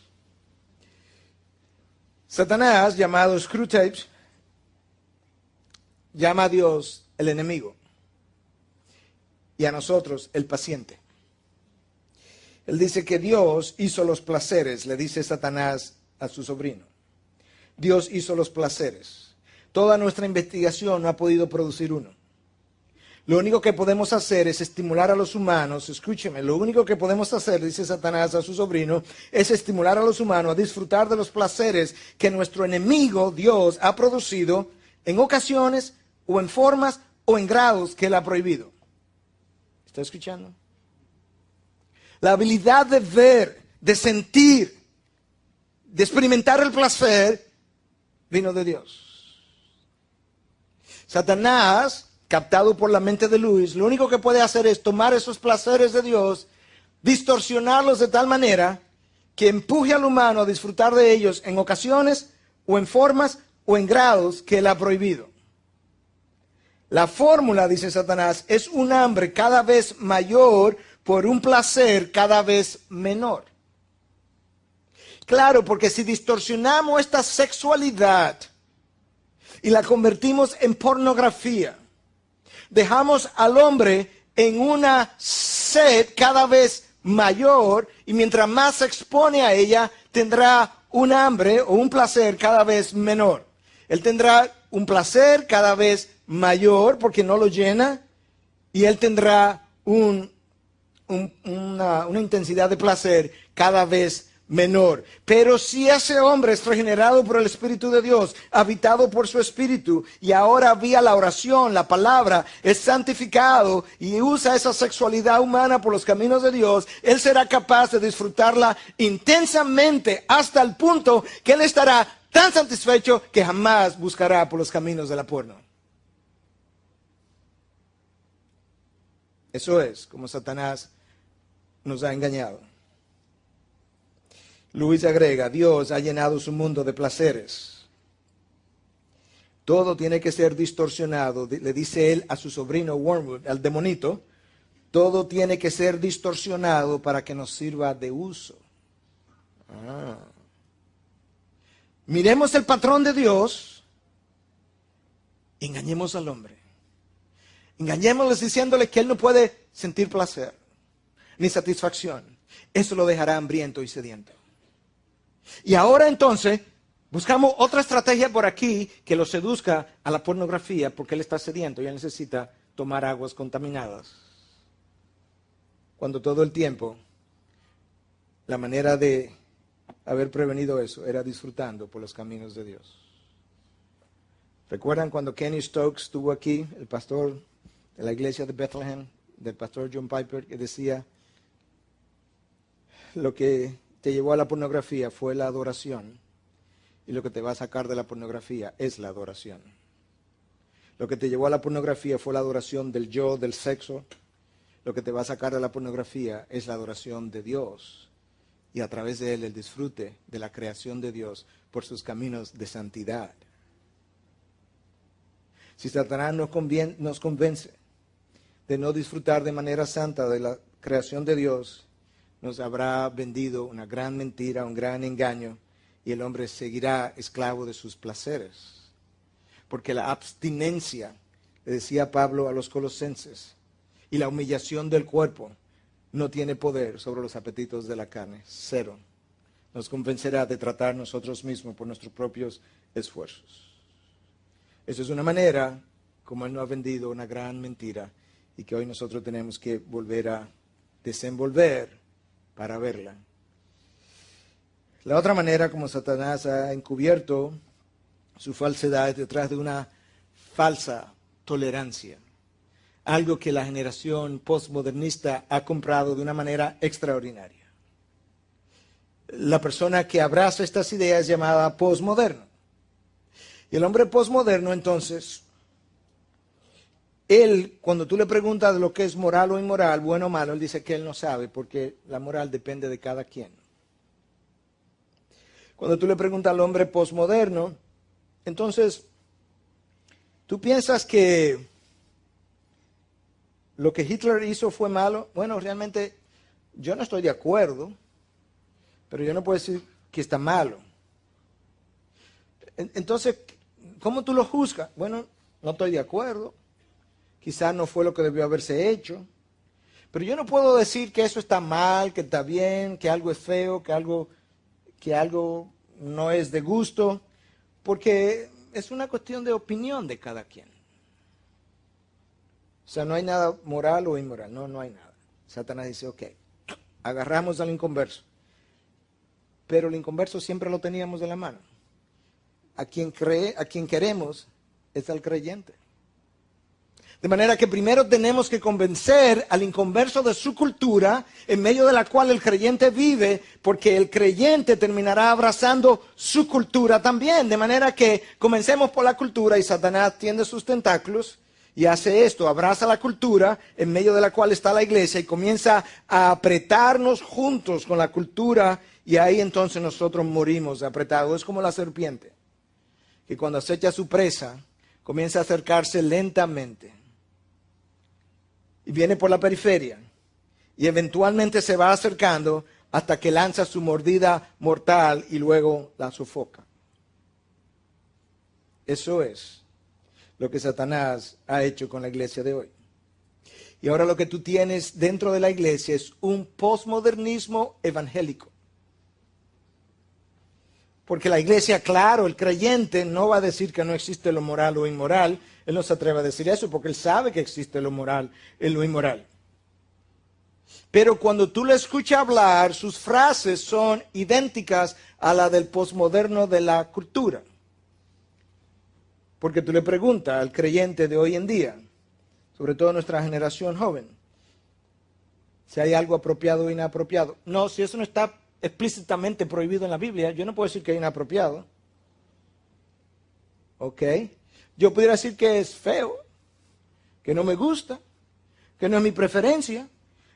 Satanás, llamado Screwtape, llama a Dios el enemigo y a nosotros el paciente. Él dice que Dios hizo los placeres, le dice Satanás a su sobrino. Dios hizo los placeres. Toda nuestra investigación no ha podido producir uno. Lo único que podemos hacer es estimular a los humanos, escúcheme, lo único que podemos hacer, dice Satanás a su sobrino, es estimular a los humanos a disfrutar de los placeres que nuestro enemigo, Dios, ha producido en ocasiones o en formas o en grados que él ha prohibido. ¿Está escuchando? La habilidad de ver, de sentir, de experimentar el placer, vino de Dios. Satanás, captado por la mente de Lewis, lo único que puede hacer es tomar esos placeres de Dios, distorsionarlos de tal manera que empuje al humano a disfrutar de ellos en ocasiones o en formas o en grados que él ha prohibido. La fórmula, dice Satanás, es un hambre cada vez mayor por un placer cada vez menor. Claro, porque si distorsionamos esta sexualidad y la convertimos en pornografía, dejamos al hombre en una sed cada vez mayor y mientras más se expone a ella, tendrá un hambre o un placer cada vez menor. Él tendrá un placer cada vez mayor porque no lo llena y él tendrá una intensidad de placer cada vez menor. Pero si ese hombre es regenerado por el Espíritu de Dios, habitado por su Espíritu, y ahora vía la oración, la palabra, es santificado y usa esa sexualidad humana por los caminos de Dios, él será capaz de disfrutarla intensamente hasta el punto que él estará tan satisfecho que jamás buscará por los caminos de la porno. Eso es como Satanás nos ha engañado. Luis agrega, Dios ha llenado su mundo de placeres. Todo tiene que ser distorsionado, le dice él a su sobrino Wormwood, al demonito, todo tiene que ser distorsionado para que nos sirva de uso. Miremos el patrón de Dios, engañemos al hombre. Engañémosle diciéndole que él no puede sentir placer, ni satisfacción. Eso lo dejará hambriento y sediento. Y ahora entonces buscamos otra estrategia por aquí que lo seduzca a la pornografía porque él está sediento y él necesita tomar aguas contaminadas. Cuando todo el tiempo la manera de haber prevenido eso era disfrutando por los caminos de Dios. ¿Recuerdan cuando Kenny Stokes estuvo aquí, el pastor de la iglesia de Bethlehem, del pastor John Piper, que decía, lo que te llevó a la pornografía fue la adoración y lo que te va a sacar de la pornografía es la adoración. Lo que te llevó a la pornografía fue la adoración del yo, del sexo. Lo que te va a sacar de la pornografía es la adoración de Dios y a través de él el disfrute de la creación de Dios por sus caminos de santidad. Si Satanás nos convence de no disfrutar de manera santa de la creación de Dios, nos habrá vendido una gran mentira, un gran engaño, y el hombre seguirá esclavo de sus placeres. Porque la abstinencia, le decía Pablo a los colosenses, y la humillación del cuerpo no tiene poder sobre los apetitos de la carne. Cero. Nos convencerá de tratar nosotros mismos por nuestros propios esfuerzos. Esa es una manera como él nos ha vendido una gran mentira y que hoy nosotros tenemos que volver a desenvolver para verla. La otra manera como Satanás ha encubierto su falsedad es detrás de una falsa tolerancia. Algo que la generación postmodernista ha comprado de una manera extraordinaria. La persona que abraza estas ideas es llamada postmoderno. Y el hombre postmoderno entonces, él, cuando tú le preguntas de lo que es moral o inmoral, bueno o malo, él dice que él no sabe porque la moral depende de cada quien. Cuando tú le preguntas al hombre posmoderno, entonces, ¿tú piensas que lo que Hitler hizo fue malo? Bueno, realmente yo no estoy de acuerdo, pero yo no puedo decir que está malo. Entonces, ¿cómo tú lo juzgas? Bueno, no estoy de acuerdo. Quizás no fue lo que debió haberse hecho. Pero yo no puedo decir que eso está mal, que está bien, que algo es feo, que algo no es de gusto, porque es una cuestión de opinión de cada quien. O sea, no hay nada moral o inmoral, no hay nada. Satanás dice, ok, agarramos al inconverso. Pero el inconverso siempre lo teníamos de la mano. A quien queremos es al creyente. De manera que primero tenemos que convencer al inconverso de su cultura, en medio de la cual el creyente vive, porque el creyente terminará abrazando su cultura también. De manera que comencemos por la cultura y Satanás tiende sus tentáculos y hace esto, abraza la cultura en medio de la cual está la iglesia y comienza a apretarnos juntos con la cultura y ahí entonces nosotros morimos apretados. Es como la serpiente, que cuando acecha a su presa comienza a acercarse lentamente. Y viene por la periferia. Y eventualmente se va acercando hasta que lanza su mordida mortal y luego la sofoca. Eso es lo que Satanás ha hecho con la iglesia de hoy. Y ahora lo que tú tienes dentro de la iglesia es un posmodernismo evangélico. Porque la iglesia, claro, el creyente no va a decir que no existe lo moral o inmoral. Él no se atreve a decir eso porque él sabe que existe lo moral y lo inmoral. Pero cuando tú le escuchas hablar, sus frases son idénticas a la del posmoderno de la cultura. Porque tú le preguntas al creyente de hoy en día, sobre todo nuestra generación joven, si hay algo apropiado o inapropiado. No, si eso no está explícitamente prohibido en la Biblia, yo no puedo decir que es inapropiado. ¿Ok? Yo pudiera decir que es feo, que no me gusta, que no es mi preferencia,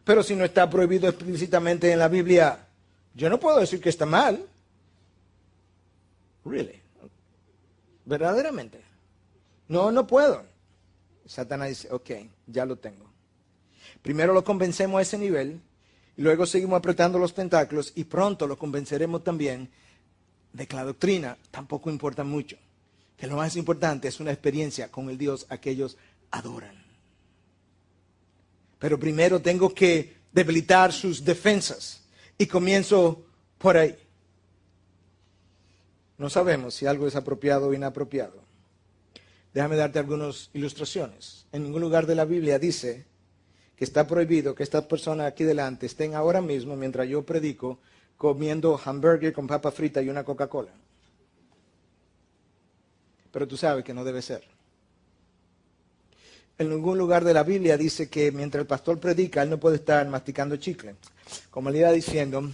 pero si no está prohibido explícitamente en la Biblia, yo no puedo decir que está mal. Really? Verdaderamente. No puedo. Satanás dice, ok, ya lo tengo. Primero lo convencemos a ese nivel, y luego seguimos apretando los tentáculos, y pronto lo convenceremos también de que la doctrina tampoco importa mucho. Que lo más importante es una experiencia con el Dios a que ellos adoran. Pero primero tengo que debilitar sus defensas, y comienzo por ahí. No sabemos si algo es apropiado o inapropiado. Déjame darte algunas ilustraciones. En ningún lugar de la Biblia dice que está prohibido que estas personas aquí delante estén ahora mismo, mientras yo predico, comiendo hamburger con papa frita y una Coca-Cola. Pero tú sabes que no debe ser. En ningún lugar de la Biblia dice que mientras el pastor predica, él no puede estar masticando chicle. Como le iba diciendo,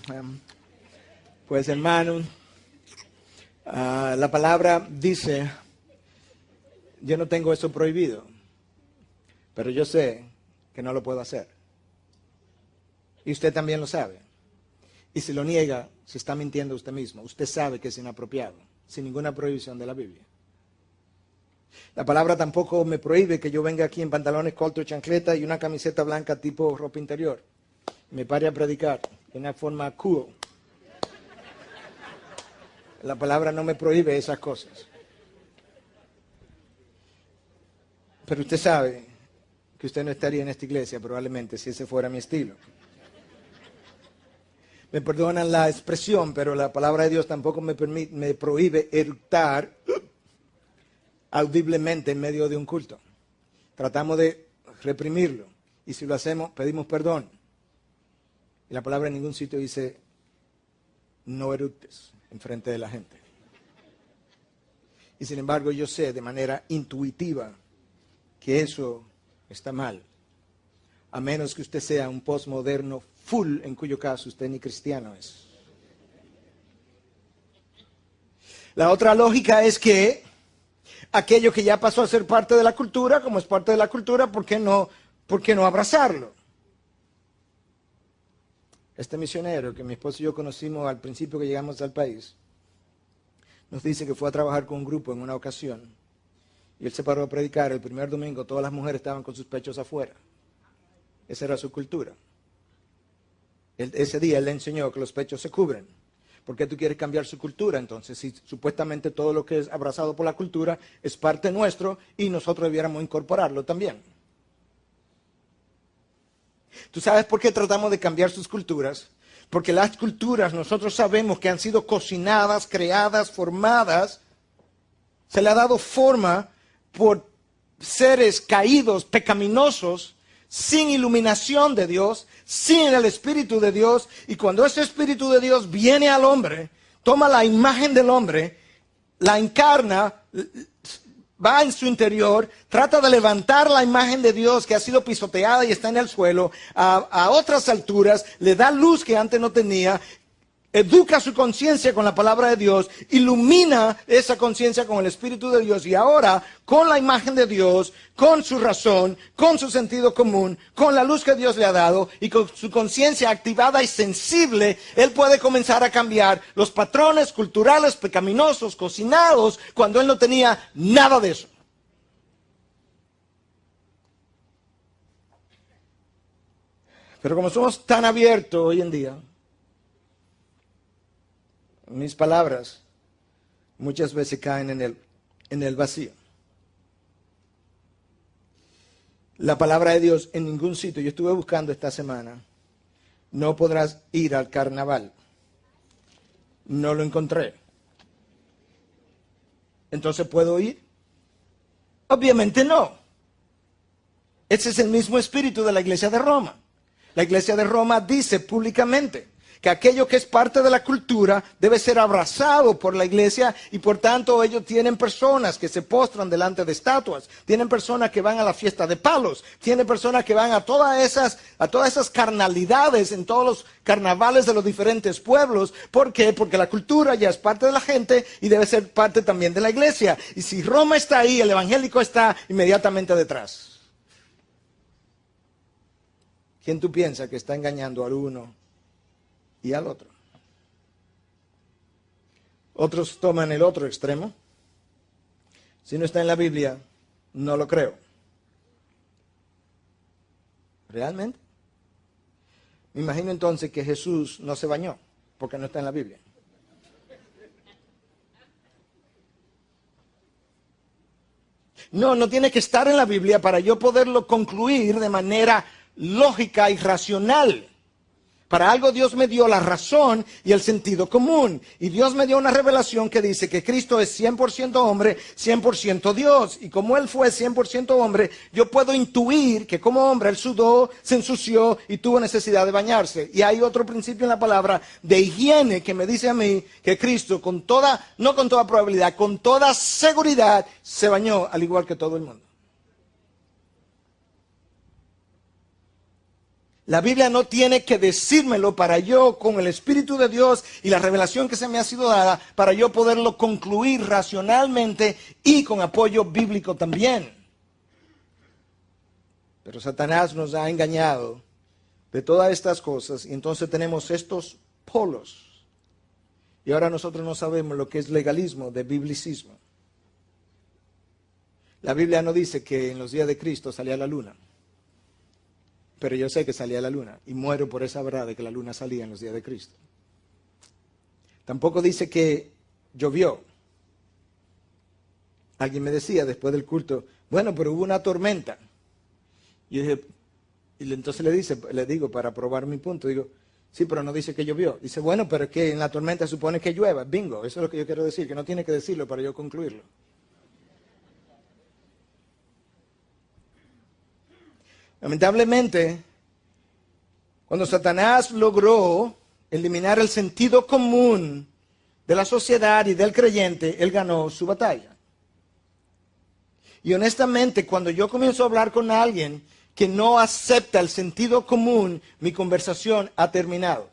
pues hermano, la palabra dice, yo no tengo eso prohibido, pero yo sé que no lo puedo hacer. Y usted también lo sabe. Y si lo niega, se está mintiendo usted mismo. Usted sabe que es inapropiado, sin ninguna prohibición de la Biblia. La palabra tampoco me prohíbe que yo venga aquí en pantalones cortos, chancleta y una camiseta blanca tipo ropa interior. Me pare a predicar de una forma cool. La palabra no me prohíbe esas cosas. Pero usted sabe que usted no estaría en esta iglesia probablemente si ese fuera mi estilo. Me perdonan la expresión, pero la palabra de Dios tampoco me prohíbe eructar audiblemente en medio de un culto. Tratamos de reprimirlo. Y si lo hacemos, pedimos perdón. Y la palabra en ningún sitio dice, no eructes en frente de la gente. Y sin embargo, yo sé de manera intuitiva que eso está mal. A menos que usted sea un postmoderno full, en cuyo caso usted ni cristiano es. La otra lógica es que aquello que ya pasó a ser parte de la cultura, como es parte de la cultura, ¿por qué no abrazarlo? Este misionero que mi esposo y yo conocimos al principio que llegamos al país, nos dice que fue a trabajar con un grupo en una ocasión, y él se paró a predicar. El primer domingo todas las mujeres estaban con sus pechos afuera. Esa era su cultura. Ese día él le enseñó que los pechos se cubren. ¿Por qué tú quieres cambiar su cultura entonces? Si supuestamente todo lo que es abrazado por la cultura es parte nuestro y nosotros debiéramos incorporarlo también. ¿Tú sabes por qué tratamos de cambiar sus culturas? Porque las culturas nosotros sabemos que han sido cocinadas, creadas, formadas. Se le ha dado forma por seres caídos, pecaminosos, sin iluminación de Dios, sin el Espíritu de Dios. Y cuando ese Espíritu de Dios viene al hombre, toma la imagen del hombre, la encarna, va en su interior, trata de levantar la imagen de Dios que ha sido pisoteada y está en el suelo a otras alturas, le da luz que antes no tenía, educa su conciencia con la palabra de Dios, ilumina esa conciencia con el Espíritu de Dios, y ahora con la imagen de Dios, con su razón, con su sentido común, con la luz que Dios le ha dado y con su conciencia activada y sensible, él puede comenzar a cambiar los patrones culturales pecaminosos cocinados cuando él no tenía nada de eso. Pero como somos tan abiertos hoy en día, Mis palabras muchas veces caen en el vacío. La palabra de Dios en ningún sitio, yo estuve buscando esta semana, no podrás ir al carnaval. No lo encontré. Entonces, ¿puedo ir? Obviamente no. Ese es el mismo espíritu de la iglesia de Roma. La iglesia de Roma dice públicamente que aquello que es parte de la cultura debe ser abrazado por la iglesia y por tanto ellos tienen personas que se postran delante de estatuas, tienen personas que van a la fiesta de palos, tienen personas que van a todas esas carnalidades en todos los carnavales de los diferentes pueblos. ¿Por qué? Porque la cultura ya es parte de la gente y debe ser parte también de la iglesia. Y si Roma está ahí, el evangélico está inmediatamente detrás. ¿Quién tú piensas que está engañando al uno y al otro? Otros toman el otro extremo. Si no está en la Biblia, no lo creo. ¿Realmente? Me imagino entonces que Jesús no se bañó, porque no está en la Biblia. No tiene que estar en la Biblia para yo poderlo concluir de manera lógica y racional. Para algo Dios me dio la razón y el sentido común. Y Dios me dio una revelación que dice que Cristo es 100% hombre, 100% Dios. Y como Él fue 100% hombre, yo puedo intuir que como hombre Él sudó, se ensució y tuvo necesidad de bañarse. Y hay otro principio en la palabra de higiene que me dice a mí que Cristo no con toda probabilidad, con toda seguridad se bañó al igual que todo el mundo. La Biblia no tiene que decírmelo para yo, con el Espíritu de Dios y la revelación que se me ha sido dada, para yo poderlo concluir racionalmente y con apoyo bíblico también. Pero Satanás nos ha engañado de todas estas cosas y entonces tenemos estos polos. Y ahora nosotros no sabemos lo que es legalismo de biblicismo. La Biblia no dice que en los días de Cristo salía la luna. Pero yo sé que salía la luna y muero por esa verdad de que la luna salía en los días de Cristo. Tampoco dice que llovió. Alguien me decía después del culto, bueno, pero hubo una tormenta. Y yo dije, y entonces le digo para probar mi punto, digo, sí, pero no dice que llovió. Dice, bueno, pero es que en la tormenta supone que llueva. Bingo, eso es lo que yo quiero decir, que no tiene que decirlo para yo concluirlo. Lamentablemente, cuando Satanás logró eliminar el sentido común de la sociedad y del creyente, él ganó su batalla. Y honestamente, cuando yo comienzo a hablar con alguien que no acepta el sentido común, mi conversación ha terminado.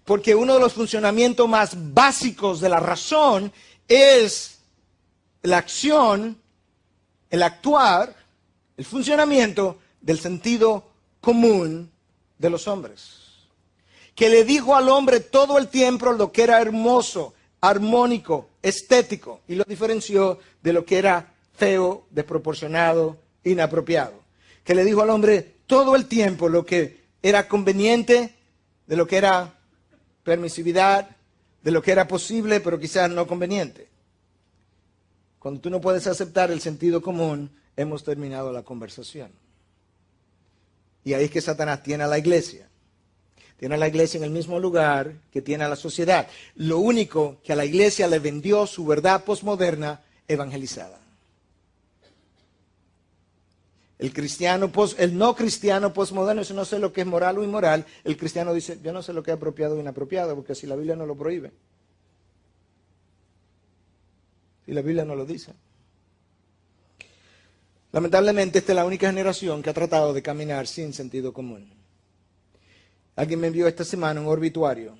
Porque uno de los funcionamientos más básicos de la razón es la acción, el actuar, el funcionamiento del sentido común de los hombres. Que le dijo al hombre todo el tiempo lo que era hermoso, armónico, estético, y lo diferenció de lo que era feo, desproporcionado, inapropiado. Que le dijo al hombre todo el tiempo lo que era conveniente, de lo que era permisividad, de lo que era posible, pero quizás no conveniente. Cuando tú no puedes aceptar el sentido común, hemos terminado la conversación. Y ahí es que Satanás tiene a la iglesia. Tiene a la iglesia en el mismo lugar que tiene a la sociedad. Lo único que a la iglesia le vendió su verdad posmoderna evangelizada. El no cristiano posmoderno, eso no sé lo que es moral o inmoral. El cristiano dice, yo no sé lo que es apropiado o inapropiado, porque si la Biblia no lo prohíbe. Si la Biblia no lo dice. Lamentablemente, esta es la única generación que ha tratado de caminar sin sentido común. Alguien me envió esta semana un obituario.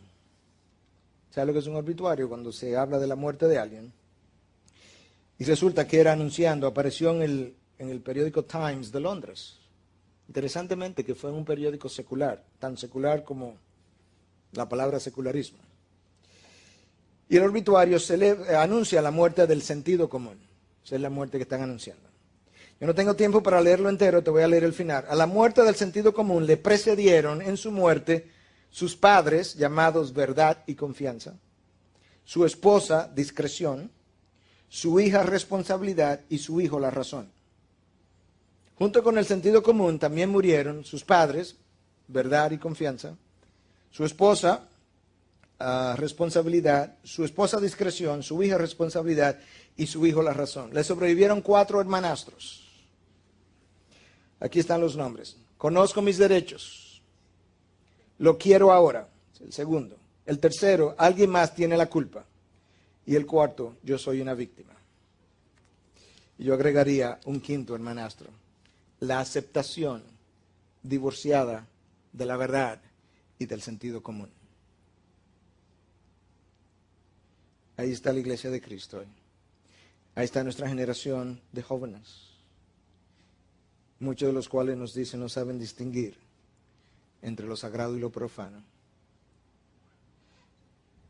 ¿Sabe lo que es un obituario? Cuando se habla de la muerte de alguien. Y resulta que era anunciando, apareció en el periódico Times de Londres. Interesantemente que fue en un periódico secular, tan secular como la palabra secularismo. Y el obituario anuncia la muerte del sentido común. Esa es la muerte que están anunciando. Yo no tengo tiempo para leerlo entero, te voy a leer el final. A la muerte del sentido común le precedieron en su muerte sus padres, llamados verdad y confianza, su esposa discreción, su hija responsabilidad y su hijo la razón. Junto con el sentido común también murieron sus padres, verdad y confianza, su esposa responsabilidad, su esposa discreción, su hija responsabilidad y su hijo la razón. Le sobrevivieron 4 hermanastros. Aquí están los nombres. Conozco mis derechos. Lo quiero ahora. El segundo. El tercero, alguien más tiene la culpa. Y el cuarto, yo soy una víctima. Y yo agregaría un quinto hermanastro. La aceptación divorciada de la verdad y del sentido común. Ahí está la iglesia de Cristo hoy. Ahí está nuestra generación de jóvenes. Muchos de los cuales nos dicen no saben distinguir entre lo sagrado y lo profano.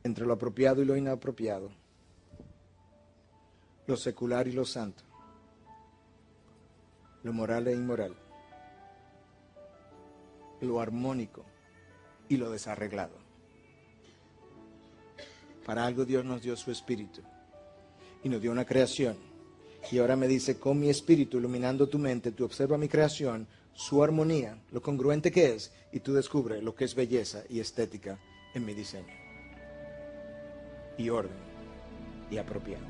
Entre lo apropiado y lo inapropiado. Lo secular y lo santo. Lo moral e inmoral. Lo armónico y lo desarreglado. Para algo Dios nos dio su espíritu y nos dio una creación. Y ahora me dice, con mi espíritu iluminando tu mente, tú observas mi creación, su armonía, lo congruente que es, y tú descubres lo que es belleza y estética en mi diseño. Y orden y apropiado.